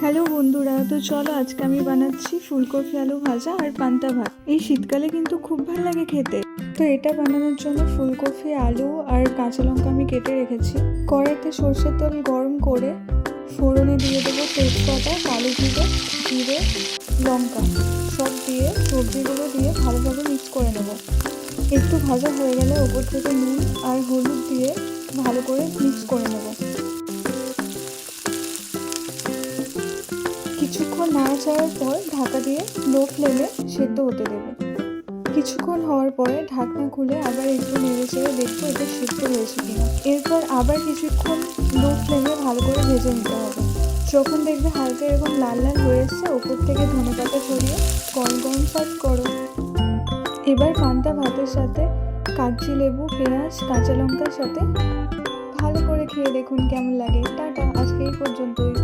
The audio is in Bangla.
হ্যালো বন্ধুরা, তো চলো আজকে আমি বানাচ্ছি ফুলকপি আলু ভাজা আর পান্তা ভাত। এই শীতকালে কিন্তু খুব ভালো লাগে খেতে। তো এটা বানানোর জন্য ফুলকপি, আলু আর কাঁচা লঙ্কা আমি কেটে রেখেছি। কড়াইতে সর্ষের তেল গরম করে ফোড়নে দিয়ে দেবো তেজপাতা, কালো জিরে, লঙ্কা সব দিয়ে সবজিগুলো দিয়ে ভালোভাবে মিক্স করে নেব। একটু ভাজা হয়ে গেলে ওপর থেকে নুন আর হলুদ দিয়ে ভালো করে মিক্স করে নেব। কিছুক্ষণ নাড়াচাড়ার পর ঢাকা দিয়ে লো ফ্লেমে সেদ্ধ হতে দেবো। কিছুক্ষণ হওয়ার পরে ঢাকনা খুলে আবার একটু নেড়ে চেড়ে দেখবো এটা সেদ্ধ হয়েছে কিনা। এরপর আবার কিছুক্ষণ লো ফ্লেমে ভালো করে ভেজে নিতে হবে। যখন দেখবে হালকা এরকম লাল লাল হয়ে এসছে, ওপর থেকে ধনেপাতা ছড়িয়ে গরম গরম সার্ভ করো। এবার পান্তা ভাতের সাথে কাগজি লেবু, পেঁয়াজ, কাঁচা লঙ্কার সাথে ভালো করে খেয়ে দেখুন কেমন লাগে। টাটা, আজকে এই পর্যন্তই।